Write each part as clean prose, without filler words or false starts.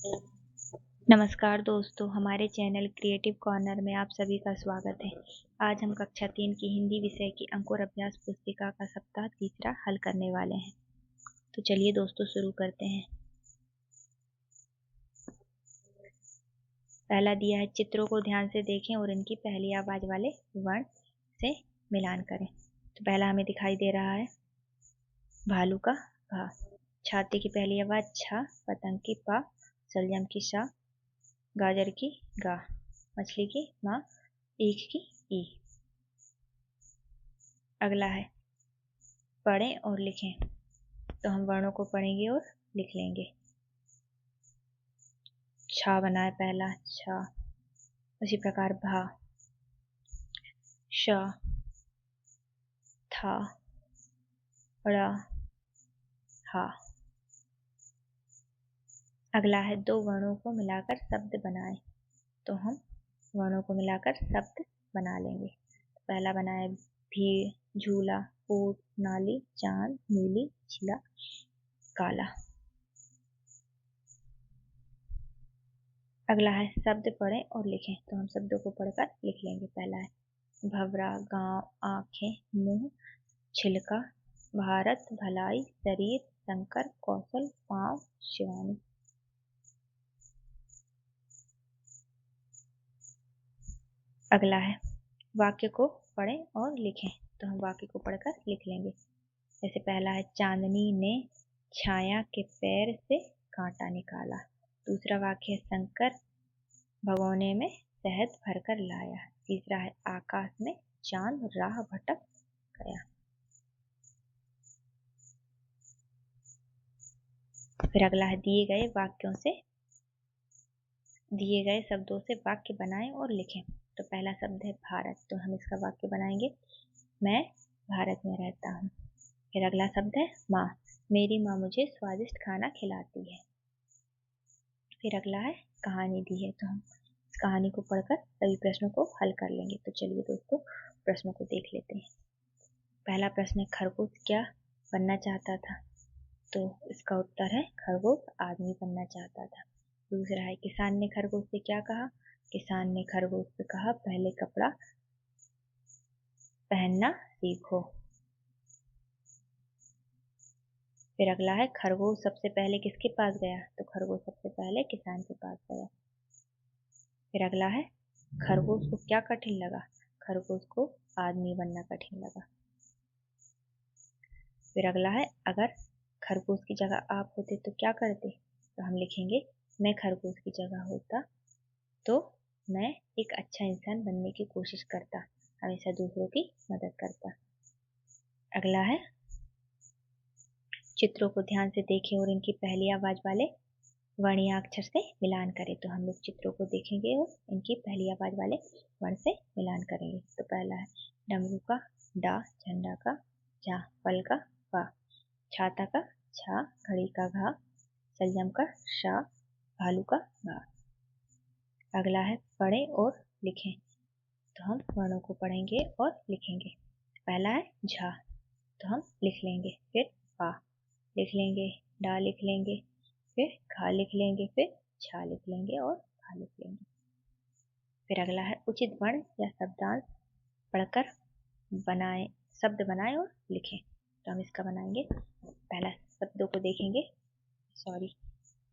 नमस्कार दोस्तों, हमारे चैनल क्रिएटिव कॉर्नर में आप सभी का स्वागत है। आज हम कक्षा 3 की हिंदी विषय की अंकुर अभ्यास पुस्तिका का सप्ताह तीसरा हल करने वाले हैं। तो चलिए दोस्तों शुरू करते हैं। पहला दिया है, चित्रों को ध्यान से देखें और इनकी पहली आवाज वाले वर्ण से मिलान करें। तो पहला हमें दिखाई दे रहा है भालू का भा, छाते की पहली आवाज छा, पतंग की पा, शलजम की शा, गाजर की गा, मछली की माँ, ईख की ई। अगला है पढ़ें और लिखें। तो हम वर्णों को पढ़ेंगे और लिख लेंगे। छा बना है पहला, छा। उसी प्रकार भा, श, था, ड़ा, हा। अगला है दो वर्णों को मिलाकर शब्द बनाएं। तो हम वर्णों को मिलाकर शब्द बना लेंगे। पहला बना है भीड़, झूला, ऊंट, नाली, चांद, नीली, छिला, काला। अगला है शब्द पढ़ें और लिखें। तो हम शब्दों को पढ़कर लिख लेंगे। पहला है भंवरा, गांव, आंखें, मुंह, छिलका, भारत, भलाई, शरीर, शंकर, कौशल, पांव, शिवानी। अगला है वाक्य को पढ़ें और लिखें। तो हम वाक्य को पढ़कर लिख लेंगे। जैसे पहला है चांदनी ने छाया के पैर से कांटा निकाला। दूसरा वाक्य है शंकर भगोने में शहद भरकर लाया। तीसरा है आकाश में चांद राह भटक गया। फिर अगला है दिए गए शब्दों से वाक्य बनाएं और लिखें। तो पहला शब्द है भारत। तो हम इसका वाक्य बनाएंगे, मैं भारत में रहता हूँ। फिर अगला शब्द है माँ, मेरी माँ मुझे स्वादिष्ट खाना खिलाती है। फिर अगला है कहानी दी है। तो हम इस कहानी को पढ़कर सभी प्रश्नों को हल कर लेंगे। तो चलिए दोस्तों प्रश्नों को देख लेते हैं। पहला प्रश्न है खरगोश क्या बनना चाहता था। तो इसका उत्तर है खरगोश आदमी बनना चाहता था। दूसरा है किसान ने खरगोश से क्या कहा। किसान ने खरगोश से कहा पहले कपड़ा पहनना सीखो। फिर अगला है खरगोश सबसे पहले किसके पास गया। तो खरगोश सबसे पहले किसान के पास गया। फिर अगला है खरगोश को क्या कठिन लगा। खरगोश को आदमी बनना कठिन लगा। फिर अगला है अगर खरगोश की जगह आप होते तो क्या करते। तो हम लिखेंगे मैं खरगोश की जगह होता तो मैं एक अच्छा इंसान बनने की कोशिश करता, हमेशा दूसरों की मदद करता। अगला है चित्रों को ध्यान से देखें और इनकी पहली आवाज वाले वर्णीय अक्षर से मिलान करें। तो हम लोग चित्रों को देखेंगे और इनकी पहली आवाज वाले वर्ण से मिलान करेंगे। तो पहला है डमरू का डा, झंडा का झा, फल का फा, छाता का छा, घड़ी का घा, शलजम का शा, भालू का भा। अगला है पढ़ें और लिखें। तो हम वर्णों को पढ़ेंगे और लिखेंगे। पहला है झा। तो हम लिख लेंगे। फिर पा लिख लेंगे, डा लिख लेंगे, फिर घा लिख लेंगे, फिर छा लिख लेंगे और भा लिख लेंगे। फिर अगला है उचित वर्ण या शब्दांश पढ़कर शब्द बनाएं और लिखें। तो हम इसका बनाएंगे। पहला शब्दों को देखेंगे,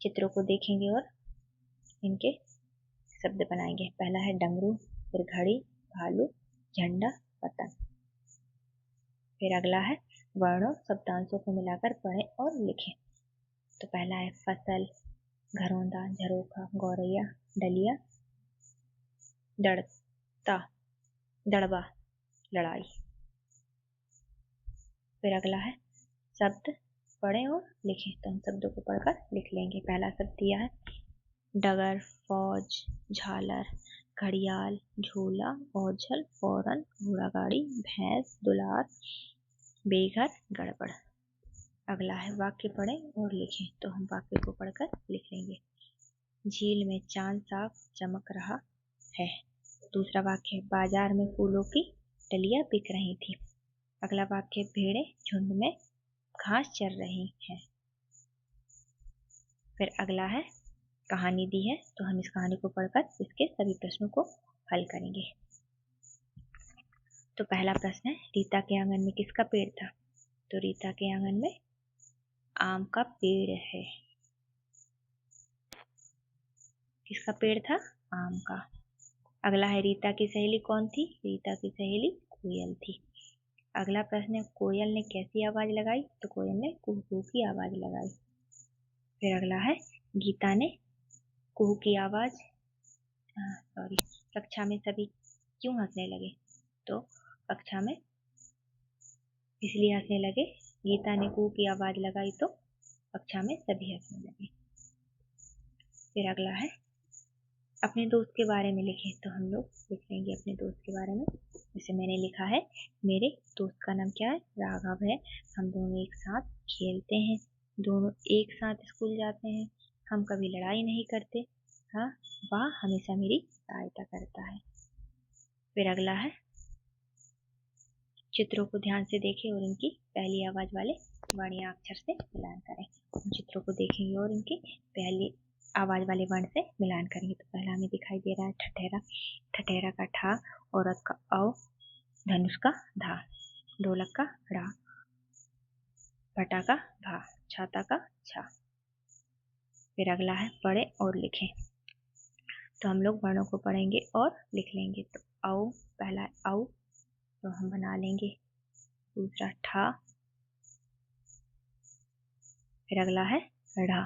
चित्रों को देखेंगे और इनके शब्द बनाएंगे। पहला है डमरू, फिर घड़ी, भालू, झंडा, पतंग। फिर अगला है वर्णों शब्दांशों को मिलाकर पढ़ें और लिखें। तो पहला है फसल, घरौंदा, झरोखा, गौरैया, डलिया, दड़ता, दड़बा, लड़ाई। फिर अगला है शब्द पढ़ें और लिखें। तो हम शब्दों को पढ़कर लिख लेंगे। पहला शब्द दिया है डगर, फौज, झालर, घड़ियाल, झूला, ओझल, फौरन, घोड़ा गाड़ी, भैंस, दुलार, बेघर, गड़बड़। अगला है वाक्य पढ़ें और लिखें। तो हम वाक्य को पढ़कर लिख लेंगे। झील में चांद साफ चमक रहा है। दूसरा वाक्य बाजार में फूलों की डलियां बिक रही थी। अगला वाक्य भेड़ें झुंड में घास चर रही हैं। फिर अगला है कहानी दी है, तो हम इस कहानी को पढ़कर इसके सभी प्रश्नों को हल करेंगे। तो पहला प्रश्न है, रीता के आंगन में किसका पेड़ था? तो रीता के आंगन में आम का पेड़ है। किसका पेड़ था? आम का। अगला है, रीता की सहेली कौन थी? रीता की सहेली कोयल थी। अगला प्रश्न है, कोयल ने कैसी आवाज लगाई? तो कोयल ने कुहू कुहू की आवाज लगाई। फिर अगला है, गीता ने कुहू की आवाज कक्षा में सभी क्यों हंसने लगे? तो कक्षा में इसलिए हंसने लगे, गीता ने कुहू की आवाज लगाई तो कक्षा में सभी हंसने लगे। फिर अगला है, अपने दोस्त के बारे में लिखें। तो हम लोग लिख लेंगे अपने दोस्त के बारे में। जैसे मैंने लिखा है, मेरे दोस्त का नाम क्या है? राघव है। हम दोनों एक साथ खेलते हैं, दोनों एक साथ स्कूल जाते हैं, हम कभी लड़ाई नहीं करते। हाँ, वह हमेशा मेरी सहायता करता है। फिर अगला है, चित्रों को ध्यान से देखें और इनकी पहली आवाज वाले वर्ण या अक्षर से मिलान करें। हम चित्रों को देखेंगे और इनकी पहली आवाज वाले वर्ण से मिलान करेंगे। तो पहला हमें दिखाई दे रहा है ठठेरा। ठठेरा का ठा, औरत का औ, धनुष का धा, ढोलक का ढ़ा, भटा का भा, छाता का छा। फिर अगला है, पढ़े और लिखें। तो हम लोग वर्णों को पढ़ेंगे और लिख लेंगे। तो औ, पहला है औ, तो हम बना लेंगे। दूसरा ठा, फिर अगला है ढ़ा,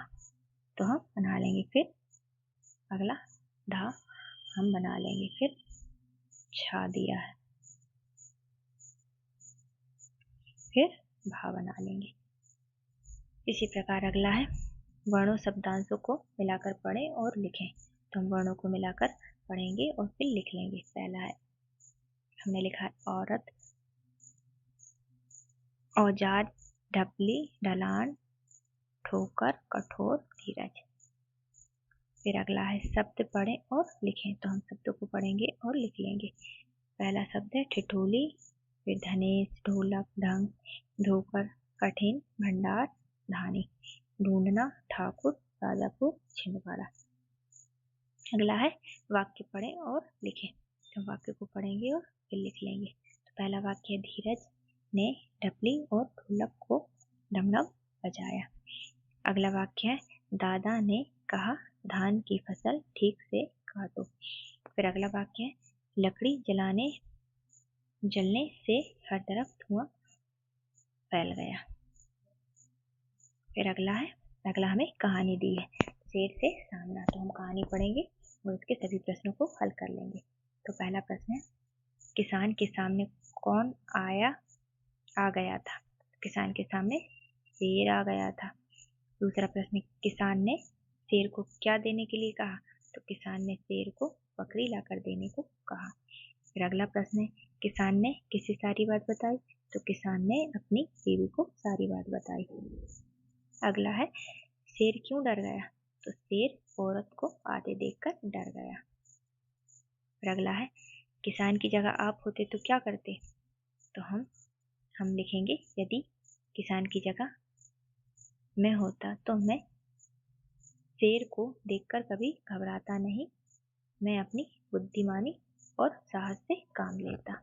तो हम बना लेंगे। फिर अगला धा, हम बना लेंगे। फिर छा दिया है, फिर भा बना लेंगे। इसी प्रकार अगला है, वर्णों शब्दांशों को मिलाकर पढ़ें और लिखें। तो हम वर्णों को मिलाकर पढ़ेंगे और फिर लिख लेंगे। पहला है, हमने लिखा है औरत, औजार, ढपली, ढलान, ठोकर, कठोर, धीरज। फिर अगला है, शब्द पढ़ें और लिखें। तो हम शब्दों को पढ़ेंगे और लिख लेंगे। पहला शब्द है ठिठोली, फिर धनेश, ढोलक, ढंग, धोकर, कठिन, भंडार, धानी, ढूंढना, ठाकुर, राजापुर, छिंदवाड़ा। अगला है, वाक्य पढ़ें और लिखें। तो वाक्य को पढ़ेंगे और फिर लिख लेंगे। तो पहला वाक्य है, धीरज ने ढपली और ढोलक को डमडम बजाया। अगला वाक्य है, दादा ने कहा धान की फसल ठीक से काटो। फिर अगला वाक्य है, लकड़ी जलने से हर तरफ धुआं फैल गया। फिर अगला है, अगला हमें कहानी दी है, शेर से सामना। तो हम कहानी पढ़ेंगे और उसके सभी प्रश्नों को हल कर लेंगे। तो पहला प्रश्न है, किसान के सामने कौन आ गया था? किसान के सामने शेर आ गया था। दूसरा प्रश्न, किसान ने शेर को क्या देने के लिए कहा? तो किसान ने शेर को बकरी लाकर देने को कहा। फिर अगला प्रश्न है, किसान ने किसे सारी बात बताई? तो किसान ने अपनी बीवी को सारी बात बताई। अगला है, शेर क्यों डर गया? तो शेर औरत को आते देखकर डर गया। फिर अगला है, किसान की जगह आप होते तो क्या करते? तो हम लिखेंगे, यदि किसान की जगह मैं होता तो मैं शेर को देखकर कभी घबराता नहीं, मैं अपनी बुद्धिमानी और साहस से काम लेता।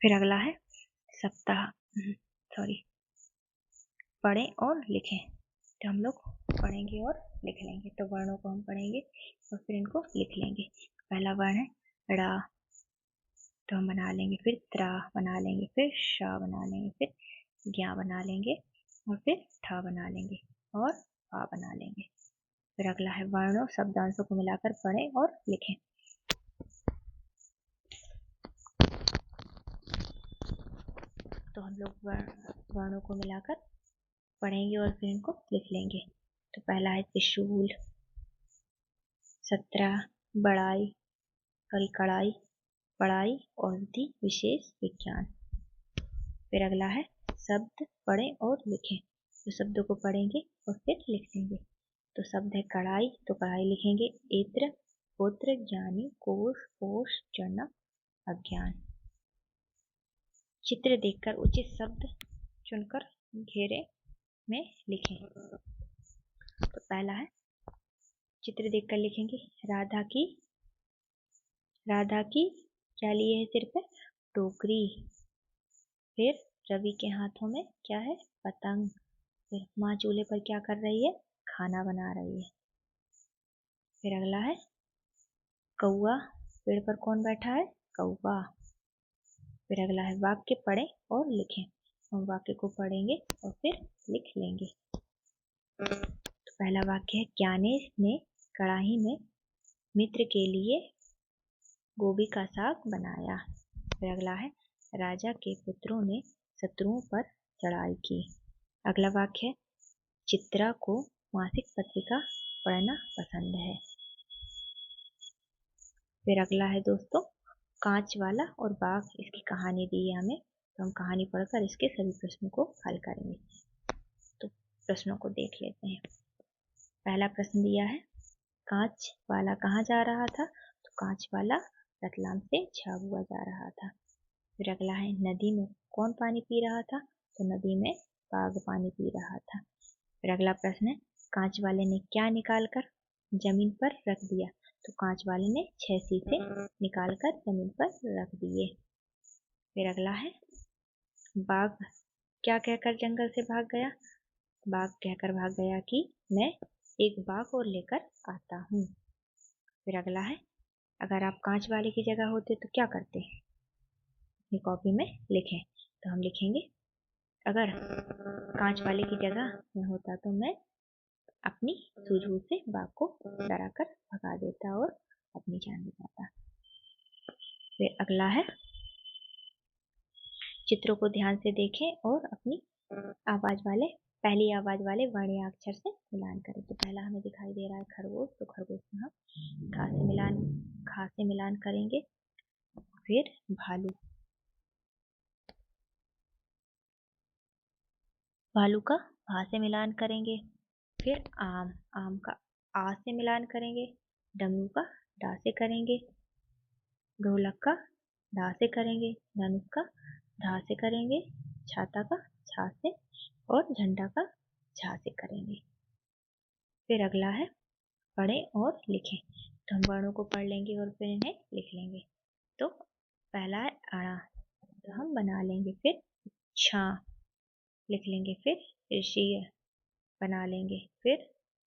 फिर अगला है, सप्ताह पढ़ें और लिखें। तो हम लोग पढ़ेंगे और लिख लेंगे। तो वर्णों को हम पढ़ेंगे और फिर इनको लिख लेंगे। पहला वर्ण है ड़ा, तो हम बना लेंगे। फिर त्रा बना लेंगे, फिर शा बना लेंगे, फिर ज्ञा बना लेंगे और फिर ठा बना लेंगे और पा बना लेंगे। फिर अगला है, वर्णों शब्दांशों को मिलाकर पढ़ें और लिखें। तो हम लोग वर्णों को मिलाकर पढ़ेंगे और फिर इनको लिख लेंगे। तो पहला है त्रिशूल, 17 बड़ाई, कड़ाई, पढ़ाई, औषधि, विशेष, विज्ञान। फिर अगला है, शब्द पढ़ें और लिखें। तो शब्दों को पढ़ेंगे और फिर लिख लेंगे। तो शब्द है कढ़ाई, तो कढ़ाई लिखेंगे। इत्र, पुत्र, ज्ञानी, कोश, पोष, जनक, अज्ञान। चित्र देखकर उचित शब्द चुनकर घेरे में लिखें। तो पहला है, चित्र देखकर लिखेंगे राधा की क्या लिए है सिर पे? टोकरी। फिर रवि के हाथों में क्या है? पतंग। फिर माँ चूल्हे पर क्या कर रही है? खाना बना रही है। फिर अगला है कौआ, पेड़ पर कौन बैठा है? कौआ। फिर अगला है वाक्य पढ़ें और लिखें। हम वाक्य को पढ़ेंगे और फिर लिख लेंगे। तो पहला वाक्य है, ज्ञानेश ने कढ़ाई में मित्र के लिए गोभी का साग बनाया। फिर अगला है, राजा के पुत्रों ने शत्रुओं पर चढ़ाई की। अगला वाक्य है, चित्रा को मासिक पत्रिका पढ़ना पसंद है। फिर अगला है दोस्तों, कांच वाला और बाघ, इसकी कहानी दी है हमें, तो हम कहानी पढ़कर इसके सभी प्रश्नों को हल करेंगे। तो प्रश्नों को देख लेते हैं। पहला प्रश्न दिया है, कांच वाला कहाँ जा रहा था? तो कांच वाला रतलाम से झाबुआ जा रहा था। फिर अगला है, नदी में कौन पानी पी रहा था? तो नदी में बाघ पानी पी रहा था। फिर अगला प्रश्न है, कांच वाले ने क्या निकाल कर जमीन पर रख दिया? तो कांच वाले ने 6 शीशे निकाल कर जमीन पर रख दिए। फिर अगला है, बाघ क्या कहकर जंगल से भाग गया? बाघ कहकर भाग गया कि मैं एक बाघ और लेकर आता हूँ। फिर अगला है, अगर आप कांच वाले की जगह होते तो क्या करते? अपनी कॉपी में लिखें। तो हम लिखेंगे, अगर कांच वाले की जगह में होता तो मैं अपनी सूझबूझ से बाघ को डरा कर भगा देता और अपनी जान बचाता। फिर अगला है, चित्रों को ध्यान से देखें और अपनी पहली आवाज वाले वर्णीय अक्षर से मिलान करें। तो पहला हमें दिखाई दे रहा है खरगोश, तो खरगोश को हम खा से मिलान करेंगे। फिर भालू का भा से मिलान करेंगे। फिर आम का आ से मिलान करेंगे। डमरू का डा से करेंगे। ढोलक का ढा से करेंगे। धनुष का धा से करेंगे। छाता का छा से और झंडा का झा से करेंगे। फिर अगला है, पढ़ें और लिखें। तो हम वर्णों को पढ़ लेंगे और फिर इन्हें लिख लेंगे। तो पहला है अणा, तो हम बना लेंगे। फिर छा लिख लेंगे। फिर ऋषि बना लेंगे। फिर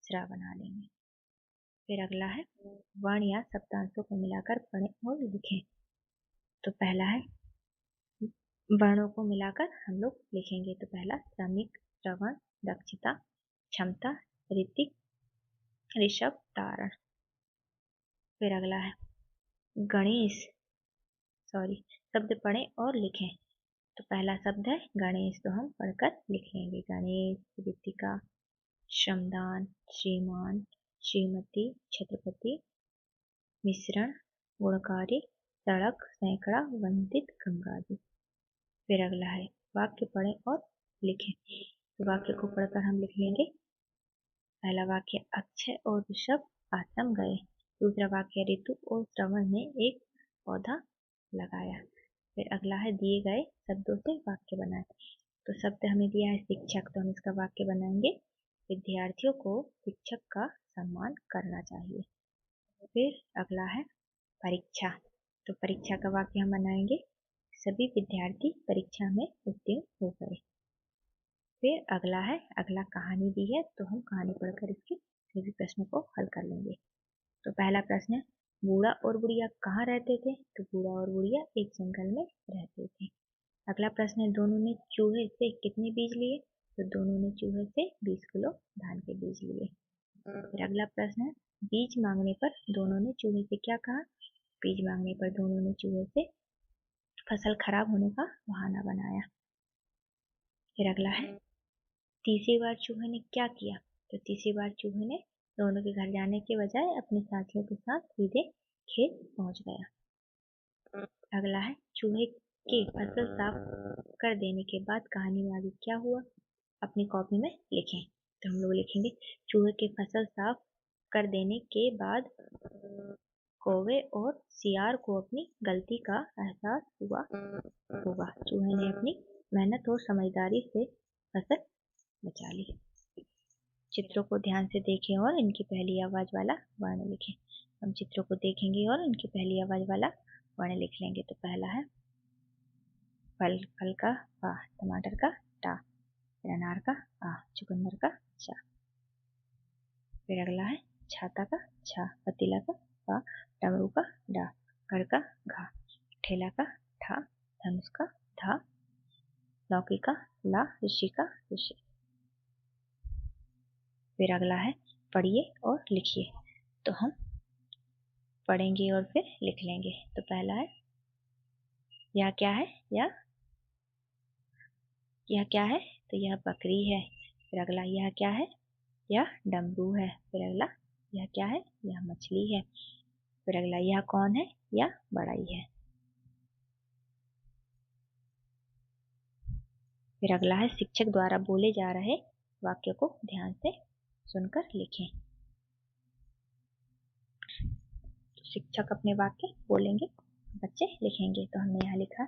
स्रा बना लेंगे। फिर अगला है, वर्ण या शब्दांशों को मिलाकर पढ़ें और लिखें। तो पहला है, वर्णों को मिलाकर हम लोग लिखेंगे। तो पहला श्रमिक, श्रवण, दक्षता, क्षमता, ऋतिक, ऋषभ, तारण। फिर अगला है शब्द पढ़ें और लिखें। तो पहला शब्द है गणेश, तो हम पढ़कर लिख लेंगे। गणेश, ऋतिका, श्रमदान, श्रीमान, श्रीमती, छत्रपति, मिश्रण, गुणकारी, सड़क, सैकड़ा, वंदित, गंगा जी। फिर अगला है वाक्य पढ़ें और लिखें। तो वाक्य को पढ़कर हम लिख लेंगे। पहला वाक्य, अक्षय और ऋषभ आश्रम गए। दूसरा वाक्य, ऋतु और श्रवण ने एक पौधा लगाया। फिर अगला है, दिए गए शब्दों से वाक्य बनाए। तो शब्द हमें दिया है शिक्षक, तो हम इसका वाक्य बनाएंगे, विद्यार्थियों को शिक्षक का सम्मान करना चाहिए। फिर अगला है परीक्षा, तो परीक्षा का वाक्य हम बनाएंगे, सभी विद्यार्थी परीक्षा में उत्तीर्ण हो गए। फिर अगला कहानी दी है, तो हम कहानी पढ़कर इसके सभी प्रश्नों को हल कर लेंगे। तो पहला प्रश्न है, बूढ़ा और बुढ़िया कहाँ रहते थे? तो बूढ़ा और बुढ़िया एक जंगल में रहते थे। अगला प्रश्न है, दोनों ने चूहे से कितने बीज लिए? तो दोनों ने चूहे से 20 किलो धान के बीज लिए। फिर अगला प्रश्न है, बीज मांगने पर दोनों ने चूहे से क्या कहा? बीज मांगने पर दोनों ने चूहे से फसल खराब होने का बहाना बनाया। फिर अगला है, तीसरी बार चूहे ने क्या किया? तो तीसरी बार चूहे ने दोनों के घर जाने के बजाय अपने साथियों के साथ सीधे खेत पहुंच गया। अगला है, चूहे के फसल साफ कर देने के बाद कहानी में आगे क्या हुआ? अपनी कॉपी में लिखें। तो हम लोग लिखेंगे, चूहे के फसल साफ कर देने के बाद कौवे और सियार को अपनी गलती का एहसास हुआ होगा। चूहे ने अपनी मेहनत और समझदारी से फसल बचा ली। चित्रों को ध्यान से देखें और इनकी पहली आवाज वाला वर्ण लिखें। हम चित्रों को देखेंगे और इनकी पहली आवाज वाला वर्ण लिख लेंगे। तो पहला है फल, फल का फा, टमाटर का टा, फिर अनार का आ, चुकंदर का चा। फिर अगला है छाता का छा, पतीला का पा, डमरू का डा, घर का घा, ठेला का ठा, धनुष का धा, लौकी का ला, ऋषि का ऋषि। फिर अगला है पढ़िए और लिखिए। तो हम पढ़ेंगे और फिर लिख लेंगे। तो पहला है यह क्या है, यह क्या है, तो यह बकरी है। फिर अगला यह क्या है, यह डमरू है। फिर अगला यह क्या है, यह मछली है। फिर अगला यह कौन है, यह बड़ाई है। फिर अगला है शिक्षक द्वारा बोले जा रहे वाक्य को ध्यान से सुनकर लिखें। तो शिक्षक अपने वाक्य बोलेंगे, बच्चे लिखेंगे। तो हमने यहाँ लिखा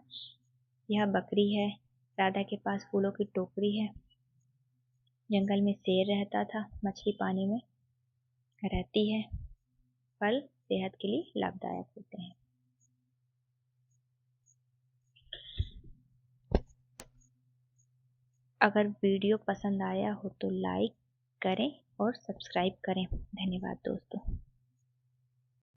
यह बकरी है, राधा के पास फूलों की टोकरी है, जंगल में शेर रहता था, मछली पानी में रहती है, फल सेहत के लिए लाभदायक होते हैं। अगर वीडियो पसंद आया हो तो लाइक करें और सब्सक्राइब करें। धन्यवाद दोस्तों।